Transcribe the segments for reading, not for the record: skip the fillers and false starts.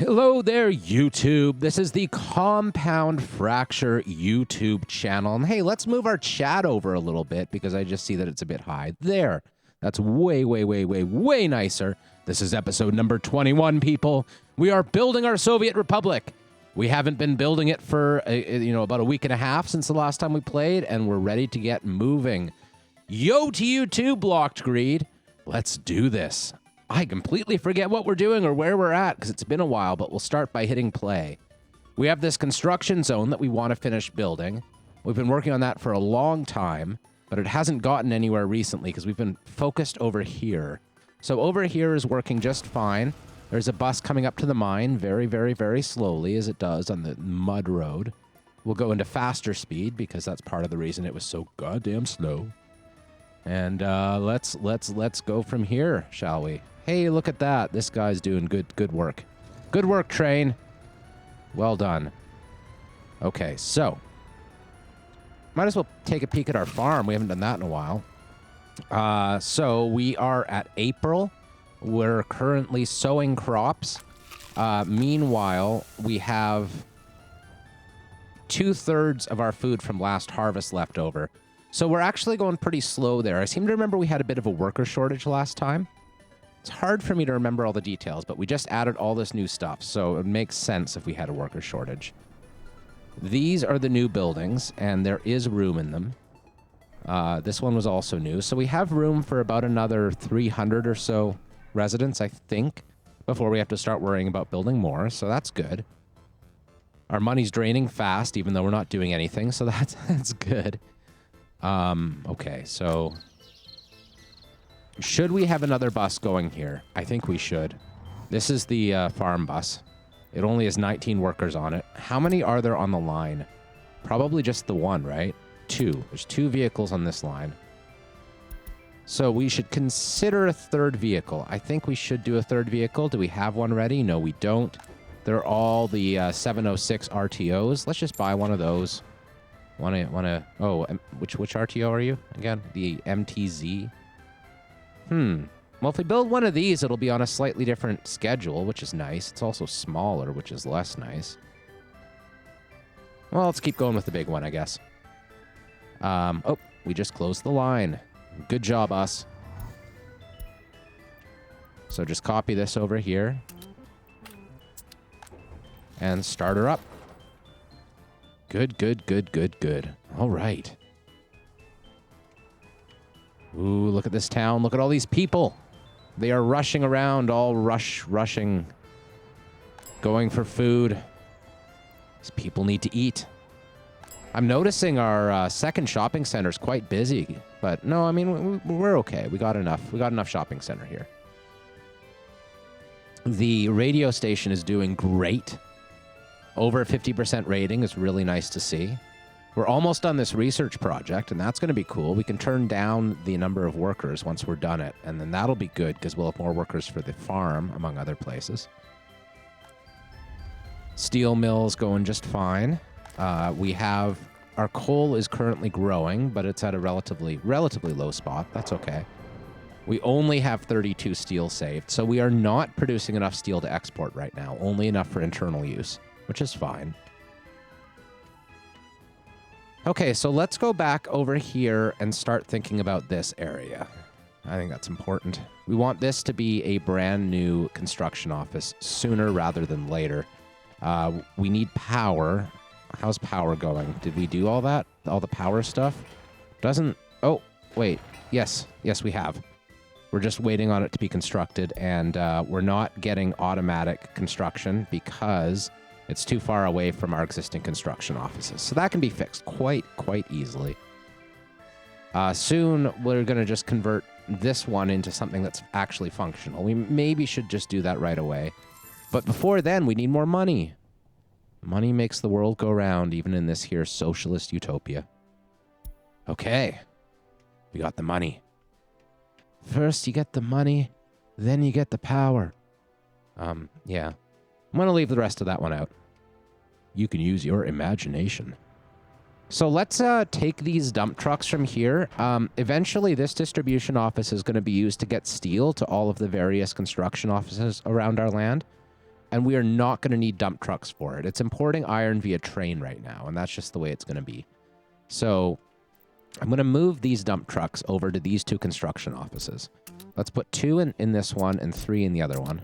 Hello there, YouTube. This is the Compound Fracture YouTube channel. And hey, let's move our chat over a little bit because I just see that it's a bit high. There. That's way nicer. This is episode number 21, people. We are building our Soviet Republic. We haven't been building it for, about a week and a half since the last time we played, and we're ready to get moving. Yo to you too, Blocked Greed. Let's do this. I completely forget what we're doing or where we're at because it's been a while, but we'll start by hitting play. We have this construction zone that we want to finish building. We've been working on that for a long time, but it hasn't gotten anywhere recently because we've been focused over here. So over here is working just fine. There's a bus coming up to the mine very slowly, as it does on the mud road. We'll go into faster speed because that's part of the reason it was so goddamn slow. And let's go from here, shall we? Hey, look at that. This guy's doing good work. Good work, train. Well done. Okay, so might as well take a peek at our farm. We haven't done that in a while. So we are at April. We're currently sowing crops. Meanwhile, we have 2/3 of our food from last harvest left over. So we're actually going pretty slow there. I seem to remember we had a bit of a worker shortage last time. It's hard for me to remember all the details, but we just added all this new stuff, so it makes sense if we had a worker shortage. These are the new buildings, and there is room in them. This one was also new, so we have room for about another 300 or so residents, I think, before we have to start worrying about building more, so that's good. Our money's draining fast, even though we're not doing anything, so that's good. Okay, so should we have another bus going here? I think we should. This is the farm bus. It only has 19 workers on it. How many are there on the line? Probably just the one, right? 2. There's 2 vehicles on this line. So we should consider a third vehicle. I think we should do a third vehicle. Do we have one ready? No, we don't. They're all the 706 RTOs. Let's just buy one of those. Which RTO are you again? The MTZ. Well, if we build one of these, it'll be on a slightly different schedule, which is nice. It's also smaller, which is less nice. Well, let's keep going with the big one, I guess. We just closed the line. Good job, us. So just copy this over here. And start her up. Good. All right. Ooh, look at this town. Look at all these people. They are rushing around, all rushing, going for food. These people need to eat. I'm noticing our second shopping center is quite busy, but no, I mean, we're okay. We got enough shopping center here. The radio station is doing great. Over a 50% rating is really nice to see. We're almost done this research project, and that's going to be cool. We can turn down the number of workers once we're done it, and then that'll be good because we'll have more workers for the farm, among other places. Steel mill's going just fine. We have... Our coal is currently growing, but it's at a relatively low spot. That's okay. We only have 32 steel saved, so we are not producing enough steel to export right now. Only enough for internal use, which is fine. Okay, so let's go back over here and start thinking about this area. I think that's important. We want this to be a brand new construction office sooner rather than later. We need power. How's power going? Did we do all that? All the power stuff? Oh, wait. Yes, we have. We're just waiting on it to be constructed, and we're not getting automatic construction because it's too far away from our existing construction offices. So that can be fixed quite easily. Soon, we're going to just convert this one into something that's actually functional. We maybe should just do that right away. But before then, we need more money. Money makes the world go round, even in this here socialist utopia. Okay. We got the money. First, you get the money, then you get the power. Yeah. I'm going to leave the rest of that one out. You can use your imagination. So let's take these dump trucks from here. Eventually, this distribution office is going to be used to get steel to all of the various construction offices around our land. And we are not going to need dump trucks for it. It's importing iron via train right now, and that's just the way it's going to be. So I'm going to move these dump trucks over to these 2 construction offices. Let's put 2 in this one and 3 in the other one.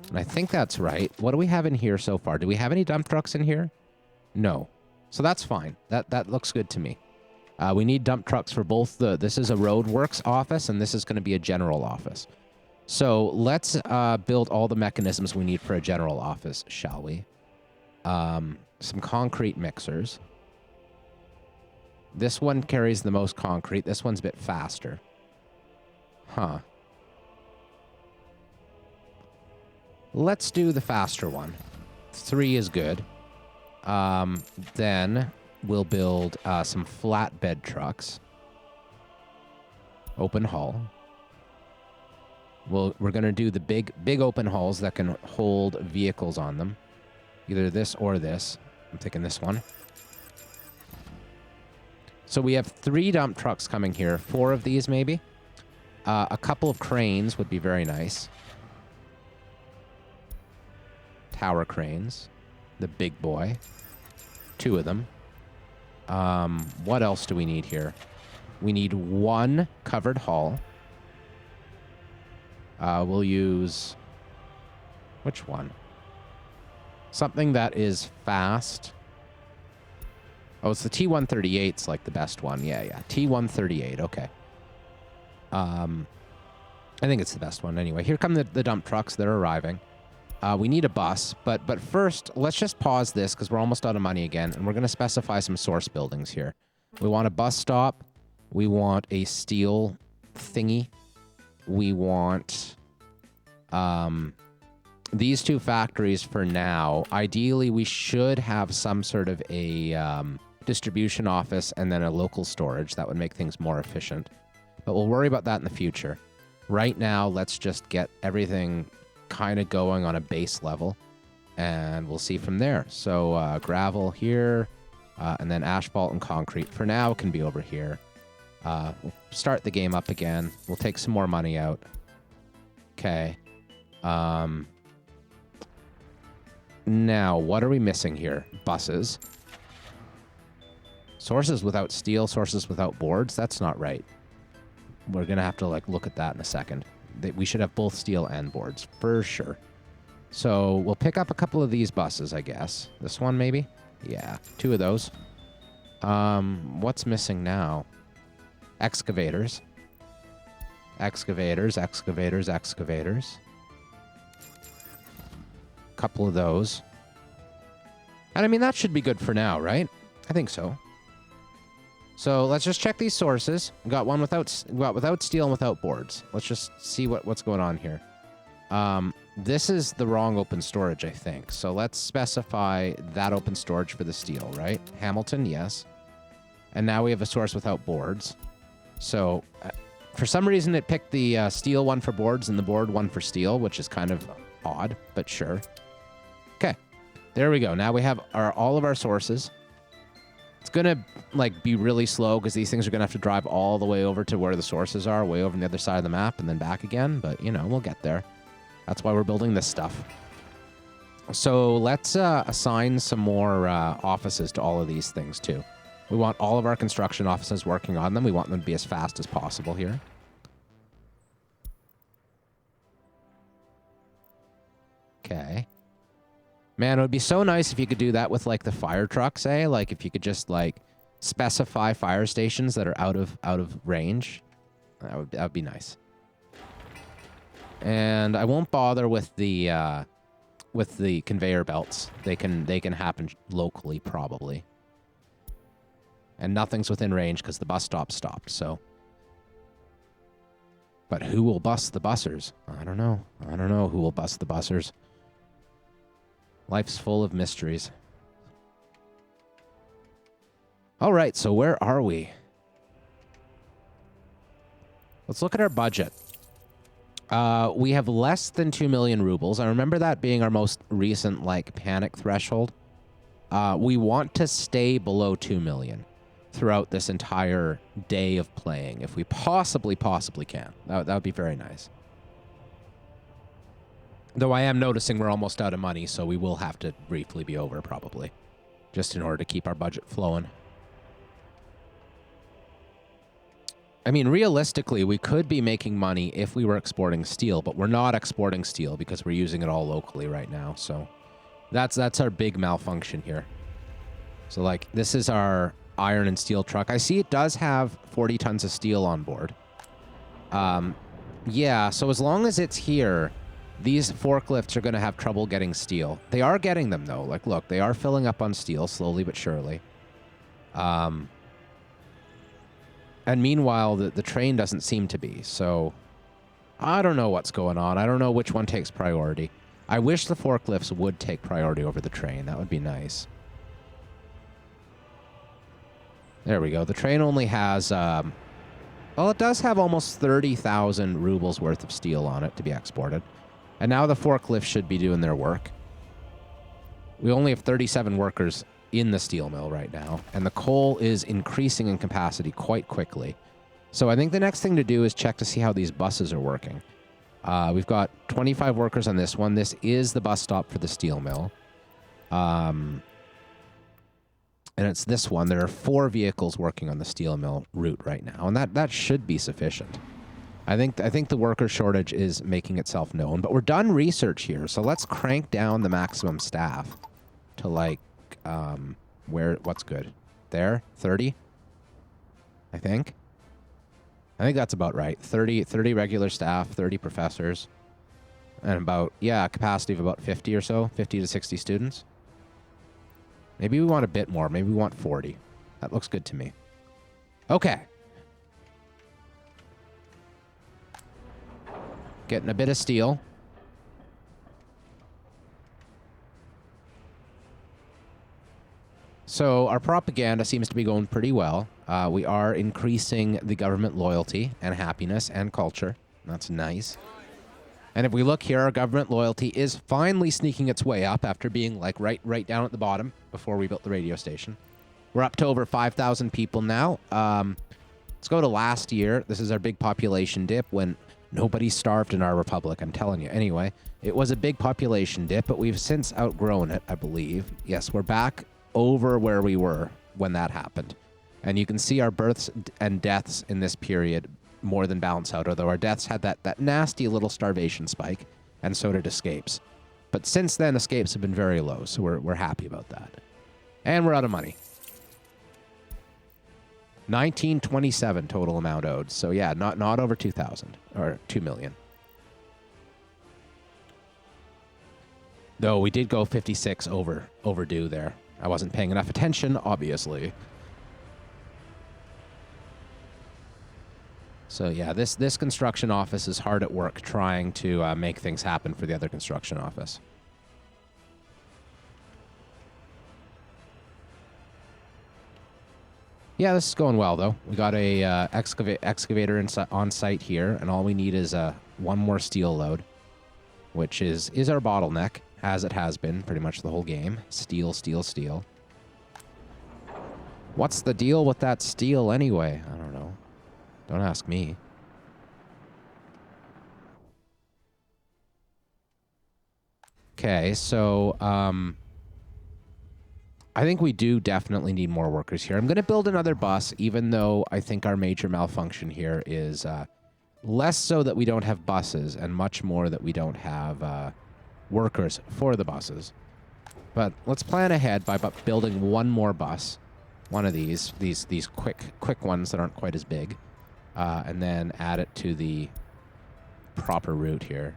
And I think that's right. What do we have in here so far? Do we have any dump trucks in here? No. So that's fine. That looks good to me. We need dump trucks for both this is a roadworks office, and this is going to be a general office. So let's build all the mechanisms we need for a general office, shall we? Some concrete mixers. This one carries the most concrete. This one's a bit faster. Huh. Let's do the faster one. 3 is good. Then we'll build some flatbed trucks. Open haul. We're going to do the big open hauls that can hold vehicles on them. Either this or this. I'm taking this one. So we have 3 dump trucks coming here. 4 of these, maybe. A couple of cranes would be very nice. Tower cranes. The big boy. 2 of them. What else do we need here? We need 1 covered haul. We'll use... which one? Something that is fast. Oh, it's the T138's like the best one. Yeah. T138. Okay. I think it's the best one anyway. Here come the dump trucks. They're arriving. We need a bus, but first, let's just pause this because we're almost out of money again, and we're going to specify some source buildings here. We want a bus stop. We want a steel thingy. We want these 2 factories for now. Ideally, we should have some sort of a distribution office and then a local storage. That would make things more efficient. But we'll worry about that in the future. Right now, let's just get everything kind of going on a base level, and we'll see from there. So gravel here, and then asphalt and concrete for now can be over here. We'll start the game up again. We'll take some more money out. Okay. Now, what are we missing here? Buses. Sources without steel, sources without boards. That's not right. We're going to have to look at that in a second. We should have both steel and boards, for sure. So we'll pick up a couple of these buses, I guess. This one, maybe? Yeah, 2 of those. What's missing now? Excavators. Excavators. Couple of those. And I mean, that should be good for now, right? I think so. So let's just check these sources. We got one without steel and without boards. Let's just see what's going on here. This is the wrong open storage, I think. So let's specify that open storage for the steel, right? Hamilton, yes. And now we have a source without boards. So for some reason, it picked the steel one for boards and the board one for steel, which is kind of odd, but sure. Okay, there we go. Now we have all of our sources. It's gonna be really slow because these things are gonna have to drive all the way over to where the sources are, way over on the other side of the map, and then back again. But we'll get there. That's why we're building this stuff. So let's assign some more offices to all of these things too. We want all of our construction offices working on them. We want them to be as fast as possible here. Okay. Man, it would be so nice if you could do that with the fire trucks, eh? If you could just specify fire stations that are out of range. That would be nice. And I won't bother with the conveyor belts. They can happen locally probably. And nothing's within range because the bus stop stopped. So, but who will bus the bussers? I don't know. I don't know who will bus the bussers. Life's full of mysteries. All right, so where are we? Let's look at our budget. We have less than 2 million rubles. I remember that being our most recent panic threshold. We want to stay below 2 million. throughout this entire day of playing, if we possibly can. That would be very nice. Though I am noticing we're almost out of money, so we will have to briefly be over, probably, just in order to keep our budget flowing. I mean, realistically, we could be making money if we were exporting steel, but we're not exporting steel because we're using it all locally right now. So that's our big malfunction here. So, like, this is our iron and steel truck. I see it does have 40 tons of steel on board. Yeah, so as long as it's here, these forklifts are going to have trouble getting steel. They are getting them, though. Like, look, they are filling up on steel slowly but surely. And meanwhile, the train doesn't seem to be. So I don't know what's going on. I don't know which one takes priority. I wish the forklifts would take priority over the train. That would be nice. There we go. The train only has... well, it does have almost 30,000 rubles worth of steel on it to be exported. And now the forklift should be doing their work. We only have 37 workers in the steel mill right now, and the coal is increasing in capacity quite quickly. So I think the next thing to do is check to see how these buses are working. We've got 25 workers on this one. This is the bus stop for the steel mill. And it's this one. There are 4 vehicles working on the steel mill route right now, and that should be sufficient. I think the worker shortage is making itself known, but we're done research here, so let's crank down the maximum staff to, like, what's good? There? 30? I think that's about right. 30 regular staff, 30 professors, and about, yeah, capacity of about 50 or so, 50 to 60 students. Maybe we want a bit more. Maybe we want 40. That looks good to me. Okay. Getting a bit of steel. So our propaganda seems to be going pretty well. We are increasing the government loyalty and happiness and culture. That's nice. And if we look here, our government loyalty is finally sneaking its way up after being like right down at the bottom before we built the radio station. We're up to over 5,000 people now. Let's go to last year. This is our big population dip when nobody starved in our republic, I'm telling you. Anyway, it was a big population dip, but we've since outgrown it, I believe. Yes, we're back over where we were when that happened. And you can see our births and deaths in this period more than balance out, although our deaths had that nasty little starvation spike, and so did escapes. But since then, escapes have been very low, so we're happy about that. And we're out of money. 1927 total amount owed. So yeah, not over 2,000 or 2 million. Though we did go 56 overdue there. I wasn't paying enough attention, obviously. So yeah, this construction office is hard at work trying to make things happen for the other construction office. Yeah, this is going well, though. We got a excavator on site here, and all we need is one more steel load, which is our bottleneck, as it has been pretty much the whole game. Steel, steel, steel. What's the deal with that steel anyway? I don't know. Don't ask me. Okay, so I think we do definitely need more workers here. I'm going to build another bus, even though I think our major malfunction here is less so that we don't have buses and much more that we don't have workers for the buses. But let's plan ahead by building one more bus, one of these quick ones that aren't quite as big, and then add it to the proper route here.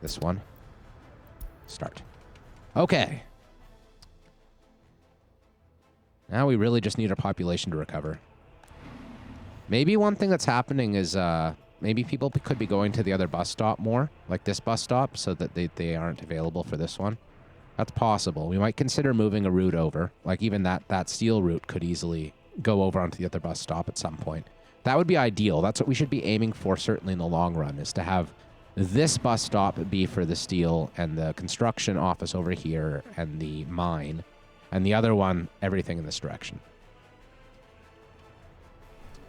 This one. Start. Okay. Now we really just need our population to recover. Maybe one thing that's happening is maybe people could be going to the other bus stop more, like this bus stop, so that they aren't available for this one. That's possible. We might consider moving a route over. Like even that steel route could easily go over onto the other bus stop at some point. That would be ideal. That's what we should be aiming for, certainly in the long run, is to have this bus stop be for the steel and the construction office over here and the mine And the other one, everything in this direction.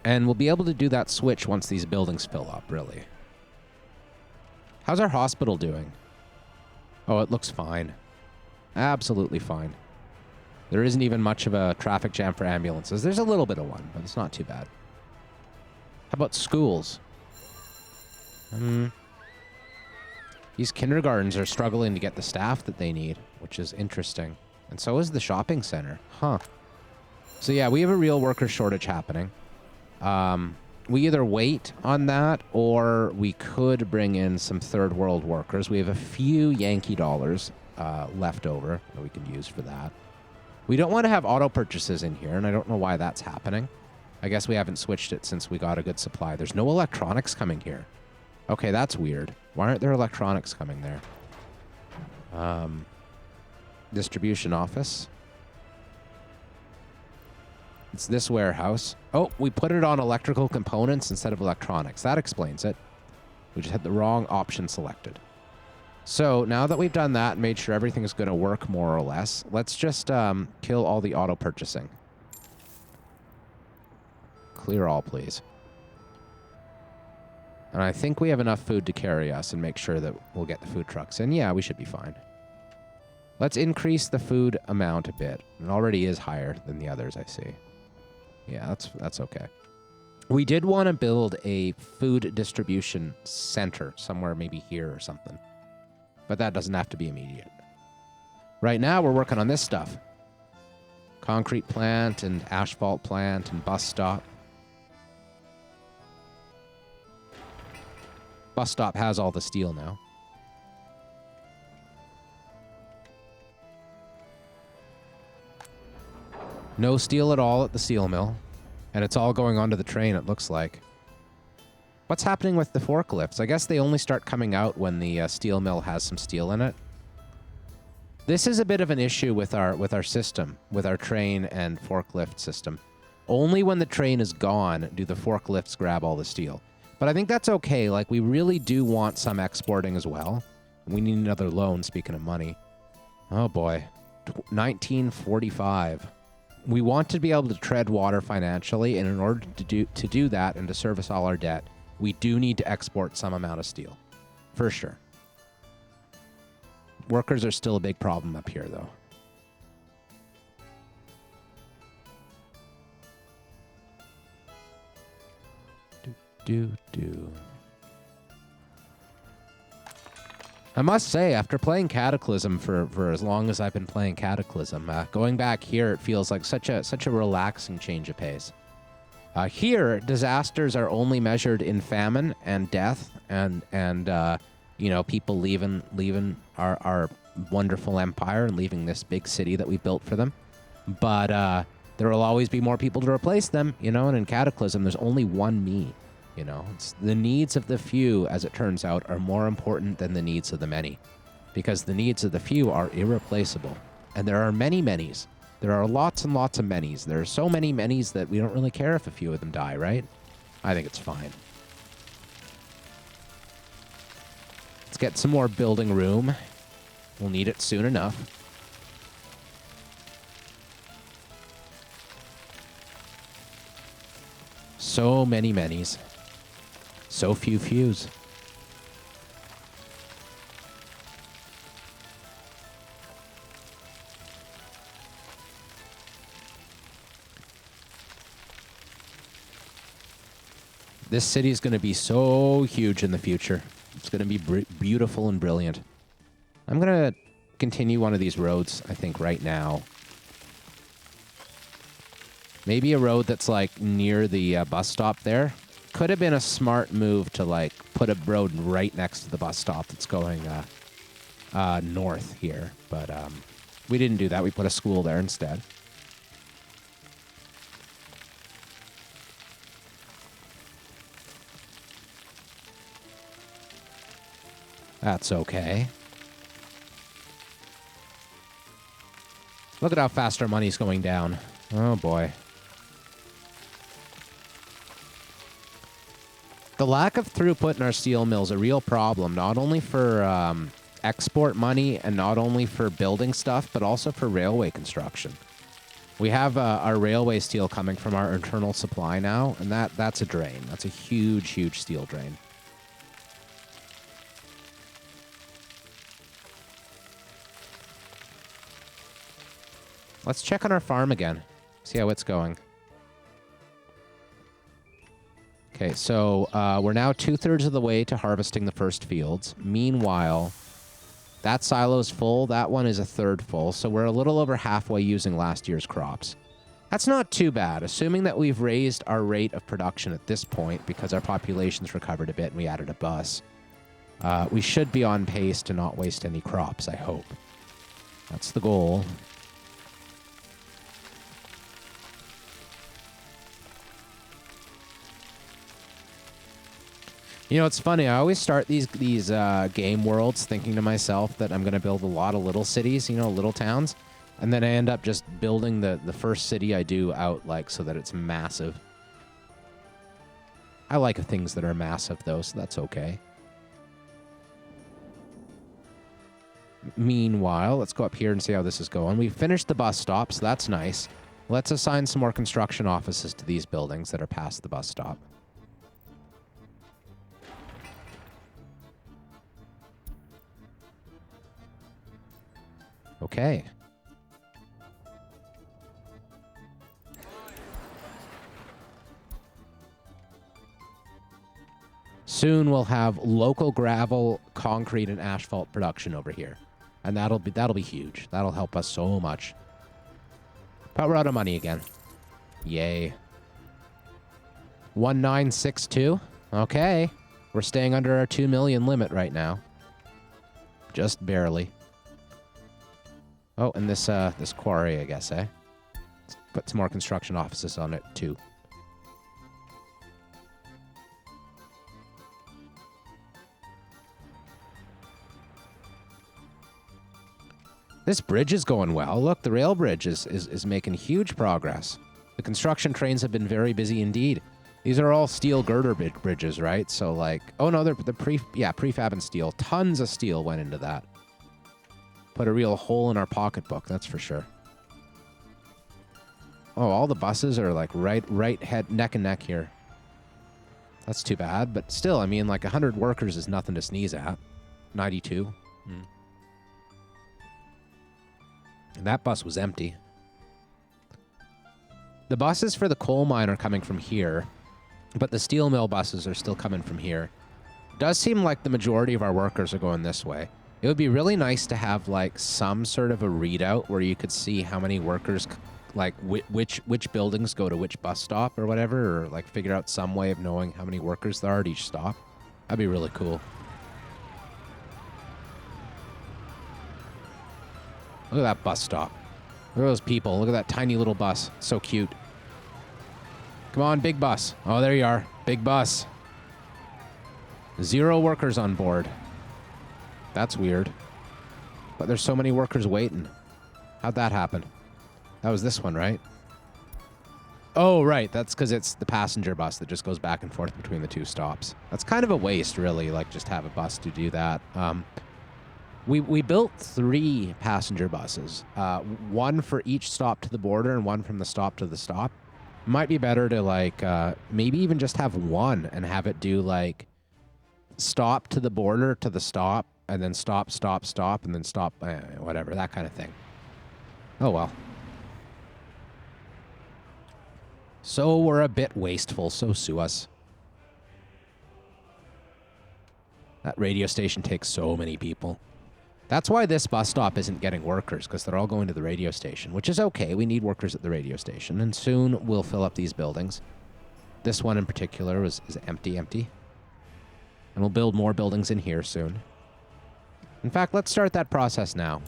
And we'll be able to do that switch once these buildings fill up, really. How's our hospital doing? Oh, it looks fine. Absolutely fine. There isn't even much of a traffic jam for ambulances. There's a little bit of one, but it's not too bad. How about schools? These kindergartens are struggling to get the staff that they need, which is interesting. And so is the shopping center. Huh. So yeah, we have a real worker shortage happening. We either wait on that or we could bring in some third world workers. We have a few Yankee dollars left over that we can use for that. We don't want to have auto purchases in here, and I don't know why that's happening. I guess we haven't switched it since we got a good supply. There's no electronics coming here. Okay, that's weird. Why aren't there electronics coming there? Distribution office. It's this warehouse. Oh, we put it on electrical components instead of electronics. That explains it. We just had the wrong option selected. So now that we've done that and made sure everything is going to work more or less, let's just kill all the auto purchasing. Clear all, please. And I think we have enough food to carry us and make sure that we'll get the food trucks in. Yeah, we should be fine. Let's increase the food amount a bit. It already is higher than the others I see. Yeah, that's okay. We did want to build a food distribution center somewhere, maybe here or something. But that doesn't have to be immediate. Right now, we're working on this stuff. Concrete plant and asphalt plant and bus stop. Bus stop has all the steel now. No steel at all at the steel mill. And it's all going onto the train, it looks like. What's happening with the forklifts? I guess they only start coming out when the steel mill has some steel in it. This is a bit of an issue with our system, with our train and forklift system. Only when the train is gone do the forklifts grab all the steel. But I think that's okay. Like, we really do want some exporting as well. We need another loan, speaking of money. Oh, boy. 1945. We want to be able to tread water financially, and in order to do that and to service all our debt, we do need to export some amount of steel. For sure. Workers are still a big problem up here, though. I must say, after playing Cataclysm for as long as I've been playing Cataclysm, going back here, it feels like such a relaxing change of pace. Here, disasters are only measured in famine and death and you know, people leaving our wonderful empire and leaving this big city that we built for them. But there will always be more people to replace them, you know, and in Cataclysm, there's only one me. You know, it's the needs of the few, as it turns out, are more important than the needs of the many, because the needs of the few are irreplaceable. And there are many manys. There are lots and lots of manys. There are so many manys that we don't really care if a few of them die, right? I think it's fine. Let's get some more building room. We'll need it soon enough. So many manys. So few fews. This city is going to be so huge in the future. It's going to be beautiful and brilliant. I'm going to continue one of these roads, I think, right now. Maybe a road that's, like, near the bus stop there. Could have been a smart move to, like, put a road right next to the bus stop that's going north here. But we didn't do that. We put a school there instead. That's okay. Look at how fast our money's going down. Oh, boy. The lack of throughput in our steel mill is a real problem, not only for export money, and not only for building stuff, but also for railway construction. We have our railway steel coming from our internal supply now, and that's a drain. That's a huge, huge steel drain. Let's check on our farm again. See how it's going. Okay, so we're now 2/3 of the way to harvesting the first fields. Meanwhile, that silo's full. That one is 1/3 full. So we're a little over halfway using last year's crops. That's not too bad, assuming that we've raised our rate of production at this point because our population's recovered a bit and we added a bus. We should be on pace to not waste any crops, I hope. That's the goal. You know, it's funny. I always start these game worlds thinking to myself that I'm going to build a lot of little cities, you know, little towns. And then I end up just building the first city I do out, like, so that it's massive. I like things that are massive, though, so that's okay. Meanwhile, let's go up here and see how this is going. We've finished the bus stop, so that's nice. Let's assign some more construction offices to these buildings that are past the bus stop. Okay. Soon we'll have local gravel, concrete, and asphalt production over here. And that'll be huge. That'll help us so much. But we're out of money again. Yay. 1962. Okay. We're staying under our 2 million limit right now. Just barely. Oh, and this quarry, I guess, eh? Let's put some more construction offices on it, too. This bridge is going well. Look, the rail bridge is making huge progress. The construction trains have been very busy indeed. These are all steel girder bridges, right? So, like... Oh, no, they're prefab and steel. Tons of steel went into that. Put a real hole in our pocketbook, that's for sure. Oh, all the buses are like right head neck and neck here. That's too bad, but still, I mean, like 100 workers is nothing to sneeze at. 92. And that bus was empty. The buses for the coal mine are coming from here, but the steel mill buses are still coming from here. Does seem like the majority of our workers are going this way. It would be really nice to have, like, some sort of a readout where you could see how many workers, like, which buildings go to which bus stop or whatever, or, like, figure out some way of knowing how many workers there are at each stop. That'd be really cool. Look at that bus stop. Look at those people. Look at that tiny little bus. So cute. Come on, big bus. Oh, there you are. Big bus. 0 workers on board. That's weird. But there's so many workers waiting. How'd that happen? That was this one, right? Oh, right. That's because it's the passenger bus that just goes back and forth between the 2 stops. That's kind of a waste, really, like, just have a bus to do that. We built 3 passenger buses. 1 for each stop to the border and 1 from the stop to the stop. Might be better to, like, maybe even just have 1 and have it do, like, stop to the border to the stop, and then stop, and then stop, whatever, that kind of thing. Oh, well. So we're a bit wasteful, so sue us. That radio station takes so many people. That's why this bus stop isn't getting workers, because they're all going to the radio station, which is okay. We need workers at the radio station, and soon we'll fill up these buildings. This one in particular is empty. And we'll build more buildings in here soon. In fact, let's start that process now.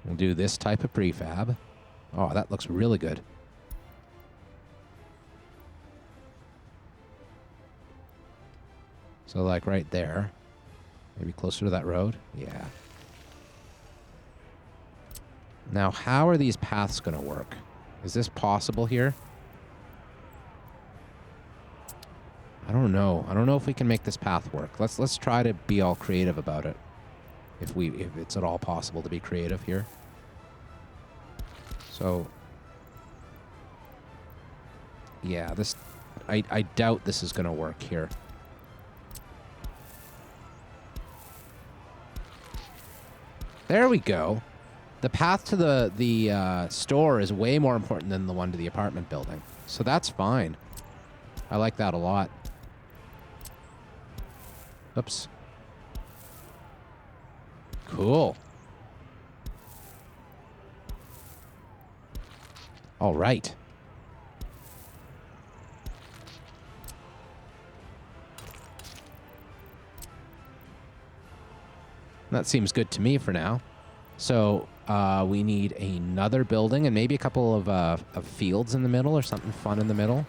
We'll do this type of prefab. Oh, that looks really good. So, like, right there. Maybe closer to that road. Yeah. Now, how are these paths going to work? Is this possible here? I don't know. I don't know if we can make this path work. Let's try to be all creative about it. If it's at all possible to be creative here. So yeah, I doubt this is going to work here. There we go. The path to the store is way more important than the one to the apartment building. So that's fine. I like that a lot. Oops. Cool. All right. That seems good to me for now. So we need another building and maybe a couple of fields in the middle or something fun in the middle.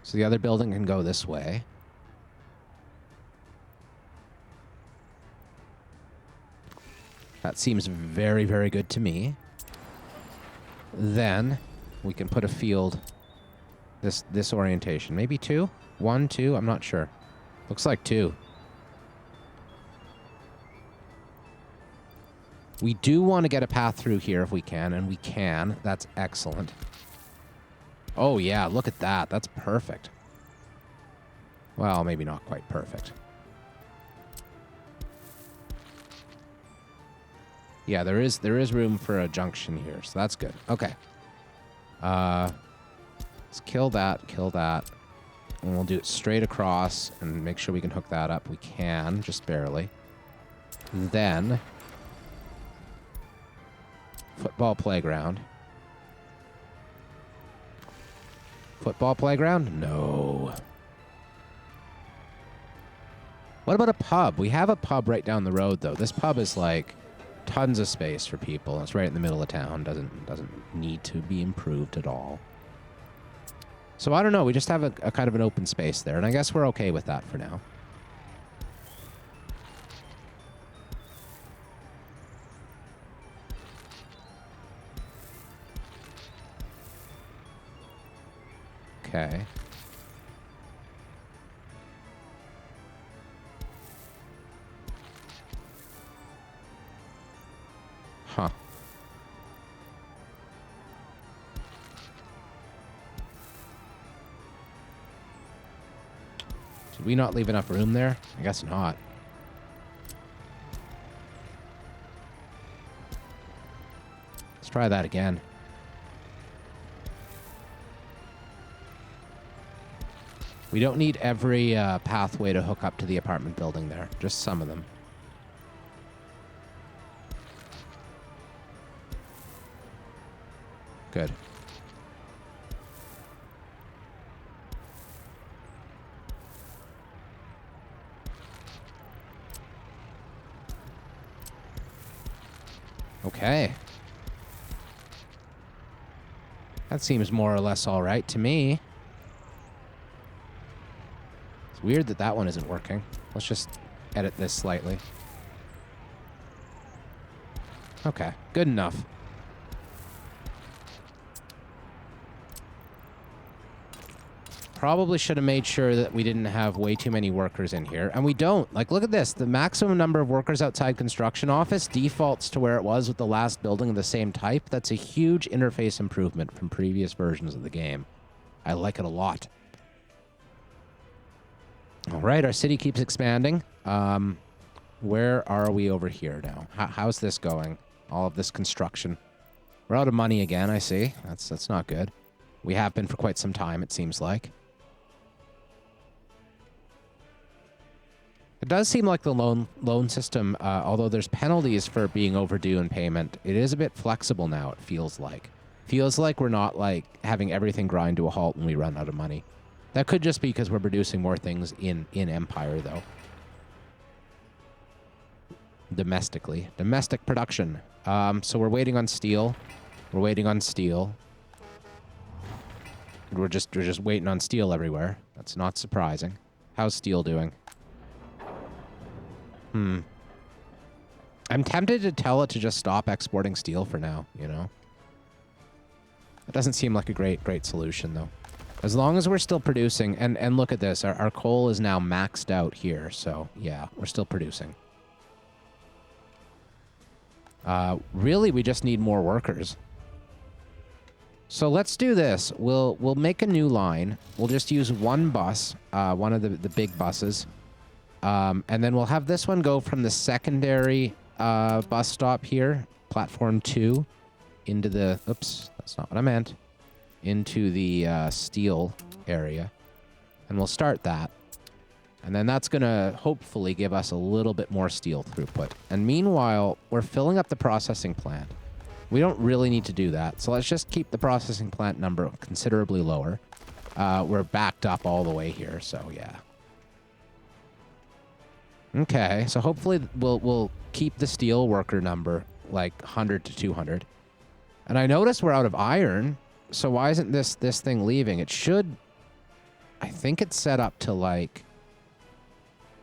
So the other building can go this way. That seems very, very good to me. Then we can put a field this orientation. Maybe 2? 1, 2, I'm not sure. Looks like 2. We do want to get a path through here if we can, and we can. That's excellent. Oh yeah, look at that. That's perfect. Well, maybe not quite perfect. Yeah, there is room for a junction here, so that's good. Okay. Let's kill that, and we'll do it straight across and make sure we can hook that up. We can, just barely. Then, football playground. Football playground? No. What about a pub? We have a pub right down the road, though. This pub is like tons of space for people. It's right in the middle of town. Doesn't need to be improved at all. So I don't know. We just have a kind of an open space there, and I guess we're okay with that for now. Okay. Huh. Did we not leave enough room there? I guess not. Let's try that again. We don't need every pathway to hook up to the apartment building there. Just some of them. Good. Okay. That seems more or less all right to me. It's weird that that one isn't working. Let's just edit this slightly. Okay, good enough. Probably should have made sure that we didn't have way too many workers in here. And we don't. Like, look at this. The maximum number of workers outside construction office defaults to where it was with the last building of the same type. That's a huge interface improvement from previous versions of the game. I like it a lot. All right, our city keeps expanding. Where are we over here now? How's this going? All of this construction. We're out of money again, I see. That's not good. We have been for quite some time, it seems like. It does seem like the loan system, although there's penalties for being overdue in payment, it is a bit flexible now, it feels like. Feels like we're not like having everything grind to a halt when we run out of money. That could just be because we're producing more things in Empire, though. Domestically. Domestic production. So we're waiting on steel. We're waiting on steel. We're just waiting on steel everywhere. That's not surprising. How's steel doing? I'm tempted to tell it to just stop exporting steel for now, you know? It doesn't seem like a great solution, though. As long as we're still producing, and look at this, our coal is now maxed out here, so yeah, we're still producing. Really, we just need more workers. So let's do this. We'll make a new line. We'll just use one bus, one of the big buses. And then we'll have this one go from the secondary bus stop here, platform 2, into the, oops, that's not what I meant, into the steel area. And we'll start that. And then that's going to hopefully give us a little bit more steel throughput. And meanwhile, we're filling up the processing plant. We don't really need to do that. So let's just keep the processing plant number considerably lower. We're backed up all the way here, so yeah. Okay, so hopefully we'll keep the steel worker number like 100 to 200. And I notice we're out of iron, so why isn't this thing leaving? It should... I think it's set up to like...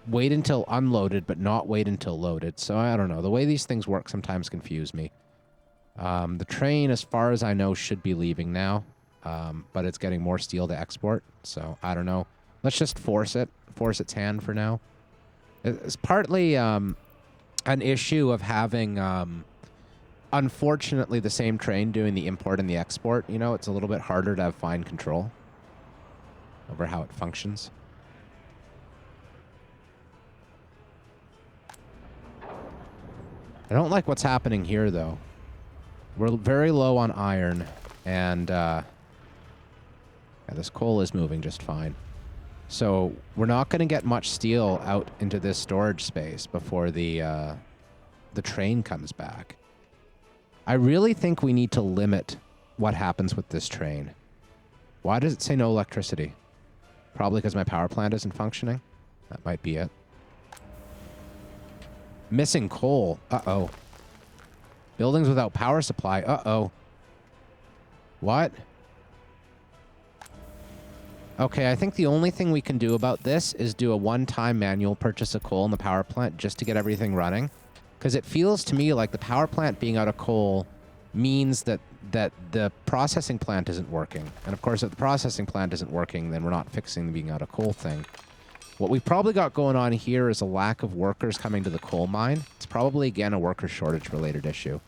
wait until unloaded, but not wait until loaded. So I don't know. The way these things work sometimes confuse me. The train, as far as I know, should be leaving now. But it's getting more steel to export. So I don't know. Let's just force it. Force its hand for now. It's partly an issue of having, unfortunately, the same train doing the import and the export. You know, it's a little bit harder to have fine control over how it functions. I don't like what's happening here, though. We're very low on iron, and yeah, this coal is moving just fine. So we're not going to get much steel out into this storage space before the train comes back. I really think we need to limit what happens with this train. Why does it say no electricity? Probably because my power plant isn't functioning. That might be it. Missing coal. Uh-oh. Buildings without power supply. Uh-oh. What? Okay, I think the only thing we can do about this is do a one-time manual purchase of coal in the power plant just to get everything running. Because it feels to me like the power plant being out of coal means that the processing plant isn't working. And of course, if the processing plant isn't working, then we're not fixing the being out of coal thing. What we've probably got going on here is a lack of workers coming to the coal mine. It's probably, again, a worker shortage related issue.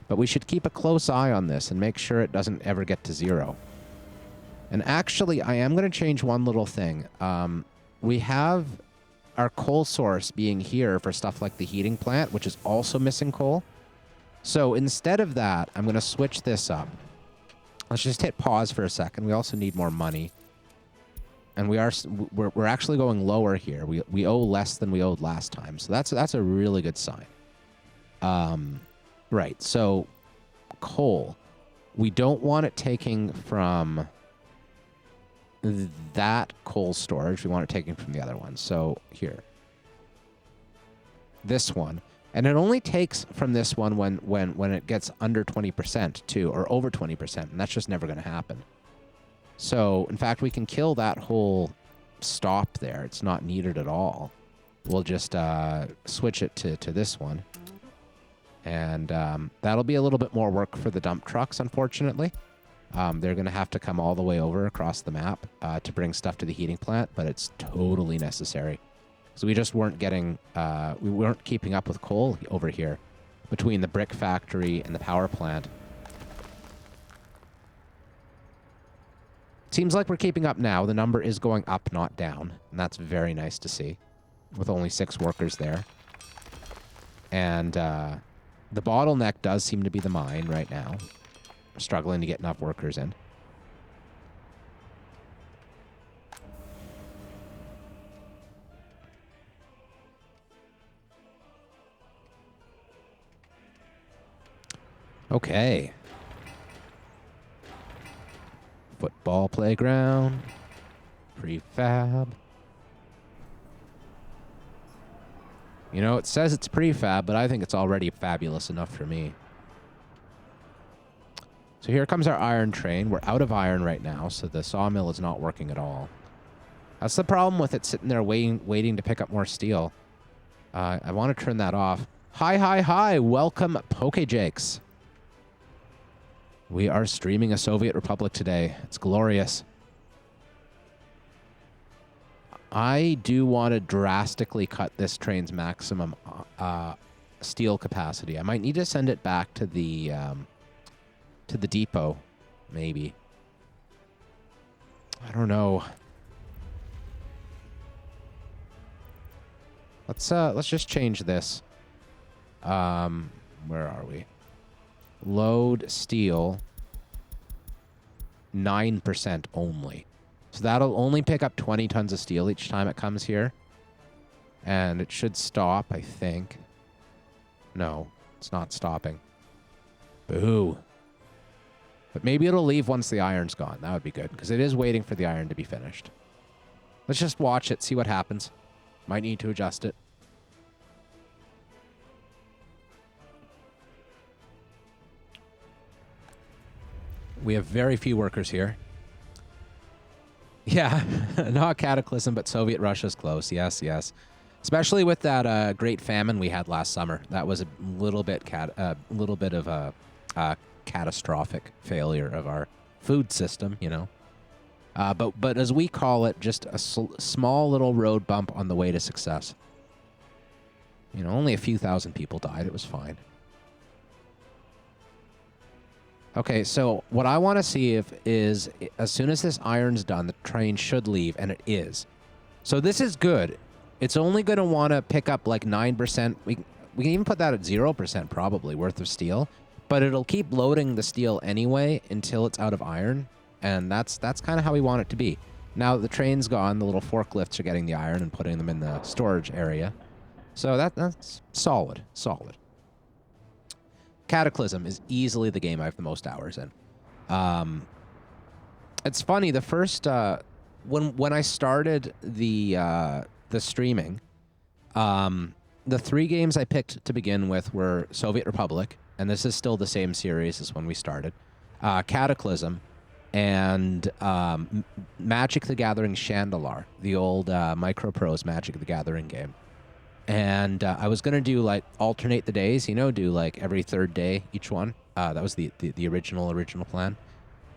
But we should keep a close eye on this and make sure it doesn't ever get to 0. And actually, I am going to change one little thing. We have our coal source being here for stuff like the heating plant, which is also missing coal. So instead of that, I'm going to switch this up. Let's just hit pause for a second. We also need more money. And we're actually going lower here. We owe less than we owed last time. So that's a really good sign. Right. So coal. We don't want it taking from that coal storage. We want it taking from the other one. So here. This one. And it only takes from this one when it gets under 20% too, or over 20%. And that's just never going to happen. So, in fact, we can kill that whole stop there. It's not needed at all. We'll just switch it to this one. And that'll be a little bit more work for the dump trucks, unfortunately. They're going to have to come all the way over across the map to bring stuff to the heating plant, but it's totally necessary. So we just weren't getting, we weren't keeping up with coal over here between the brick factory and the power plant. Seems like we're keeping up now. The number is going up, not down. And that's very nice to see, with only 6 workers there. And the bottleneck does seem to be the mine right now. We're struggling to get enough workers in. Okay. Football playground. Prefab. You know, it says it's prefab, but I think it's already fabulous enough for me. So here comes our iron train. We're out of iron right now, so the sawmill is not working at all. That's the problem with it sitting there waiting to pick up more steel. I want to turn that off. Hi, hi, hi. Welcome, Pokejakes. We are streaming a Soviet Republic today. It's glorious. I do want to drastically cut this train's maximum steel capacity. I might need to send it back to the depot, maybe. I don't know. Let's just change this. Where are we? Load steel 9% only. So that'll only pick up 20 tons of steel each time it comes here. And it should stop, I think. No, it's not stopping. Boo. But maybe it'll leave once the iron's gone. That would be good, because it is waiting for the iron to be finished. Let's just watch it, see what happens. Might need to adjust it. We have very few workers here. Yeah, not Cataclysm, but Soviet Russia's close. Yes, yes. Especially with that great famine we had last summer. That was a little bit of a catastrophic failure of our food system, you know. But as we call it, just a small little road bump on the way to success. You know, only a few thousand people died. It was fine. Okay, so what I want to see is as soon as this iron's done, the train should leave, and it is. So this is good. It's only going to want to pick up like 9%. We can even put that at 0% probably worth of steel, but it'll keep loading the steel anyway until it's out of iron, and that's kind of how we want it to be. Now that the train's gone, the little forklifts are getting the iron and putting them in the storage area. So that's solid. Cataclysm is easily the game I have the most hours in. It's funny, the first when I started the streaming, the 3 games I picked to begin with were Soviet Republic, and this is still the same series as when we started, Cataclysm, and Magic the Gathering Chandalar, the old Microprose Magic the Gathering game. And I was going to do, like, alternate the days, you know, do, like, every 3rd day each one. That was the original plan.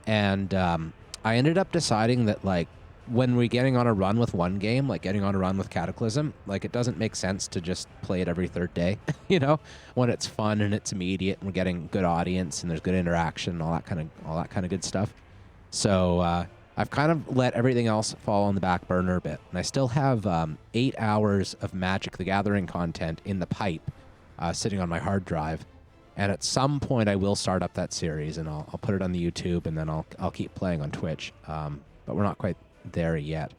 And I ended up deciding that, like, when we're getting on a run with one game, like getting on a run with Cataclysm, like, it doesn't make sense to just play it every 3rd day, you know, when it's fun and it's immediate and we're getting good audience and there's good interaction and all that kind of good stuff. So I've kind of let everything else fall on the back burner a bit. And I still have 8 hours of Magic the Gathering content in the pipe sitting on my hard drive. And at some point I will start up that series and I'll put it on the YouTube, and then I'll keep playing on Twitch. But we're not quite there yet.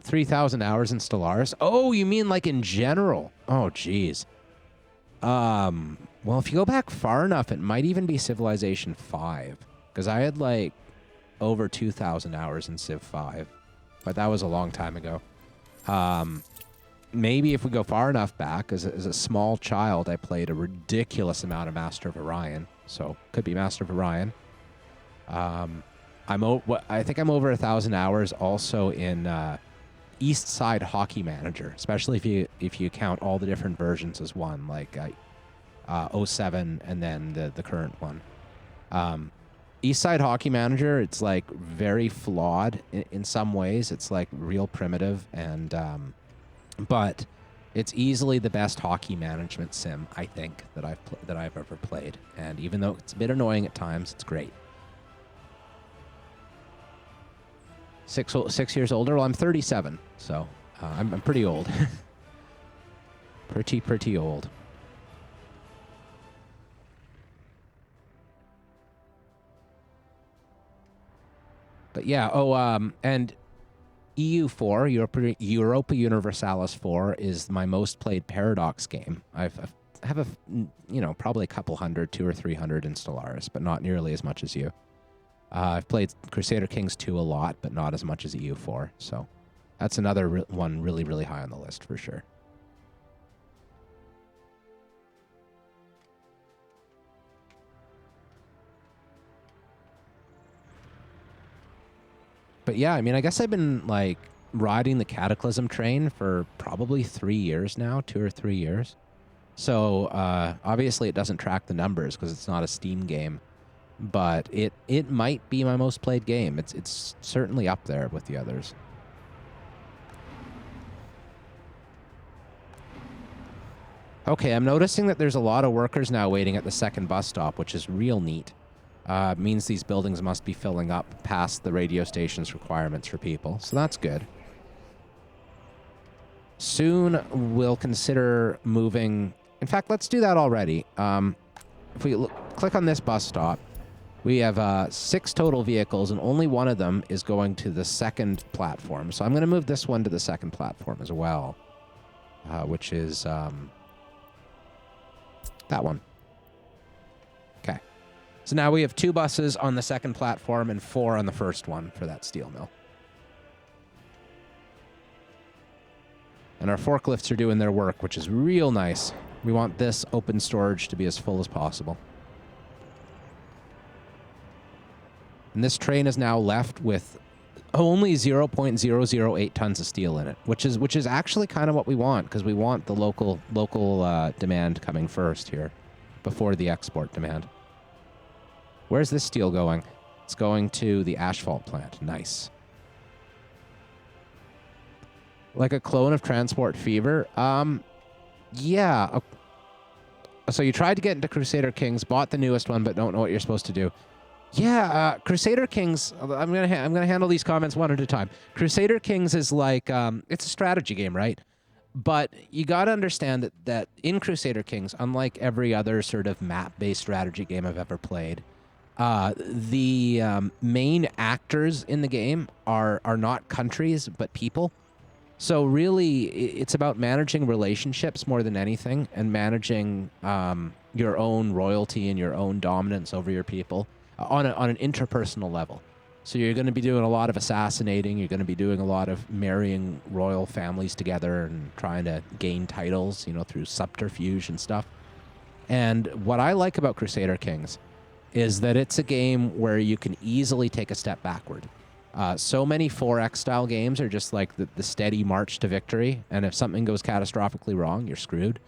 3,000 hours in Stellaris? Oh, you mean like in general? Oh, geez. Well, if you go back far enough, it might even be Civilization 5. Because I had, like, over 2,000 hours in Civ 5. But that was a long time ago. Maybe if we go far enough back, as a small child, I played a ridiculous amount of Master of Orion. So, could be Master of Orion. I think I'm over 1,000 hours also in East Side Hockey Manager, especially if you count all the different versions as one, like 07 and then the current one. East Side Hockey Manager, it's like very flawed in some ways. It's like real primitive, and but it's easily the best hockey management sim I think that I've ever played. And even though it's a bit annoying at times, it's great. 6 years older. Well, I'm 37, so I'm pretty old. pretty old. But yeah, and EU4, Europa Universalis 4 is my most played Paradox game. I have probably a couple hundred, 200 or 300 in Stellaris, but not nearly as much as you. I've played Crusader Kings 2 a lot, but not as much as EU4. So that's another one really, really high on the list for sure. But yeah, I mean, I guess I've been, like, riding the Cataclysm train for probably 3 years now, 2 or 3 years. So obviously it doesn't track the numbers because it's not a Steam game, but it might be my most played game. It's certainly up there with the others. Okay, I'm noticing that there's a lot of workers now waiting at the second bus stop, which is real neat. Means these buildings must be filling up past the radio station's requirements for people, so that's good. Soon we'll consider moving. In fact, let's do that already. If we click on this bus stop, we have 6 total vehicles, and only one of them is going to the second platform. So I'm going to move this one to the second platform as well, which is that one. Okay. So now we have 2 buses on the second platform and 4 on the first one for that steel mill. And our forklifts are doing their work, which is real nice. We want this open storage to be as full as possible. And this train is now left with only 0.008 tons of steel in it, which is actually kind of what we want, because we want the local demand coming first here before the export demand. Where's this steel going? It's going to the asphalt plant. Nice. Like a clone of Transport Fever? Yeah. So you tried to get into Crusader Kings, bought the newest one, but don't know what you're supposed to do. Yeah, Crusader Kings. I'm gonna handle these comments one at a time. Crusader Kings is like it's a strategy game, right? But you got to understand that in Crusader Kings, unlike every other sort of map-based strategy game I've ever played, the main actors in the game are not countries but people. So really, it's about managing relationships more than anything, and managing your own royalty and your own dominance over your people on an interpersonal level. So you're going to be doing a lot of assassinating. You're going to be doing a lot of marrying royal families together and trying to gain titles, through subterfuge and stuff. And what I like about Crusader Kings is that it's a game where you can easily take a step backward. So many 4X style games are just like the steady march to victory, and if something goes catastrophically wrong, you're screwed.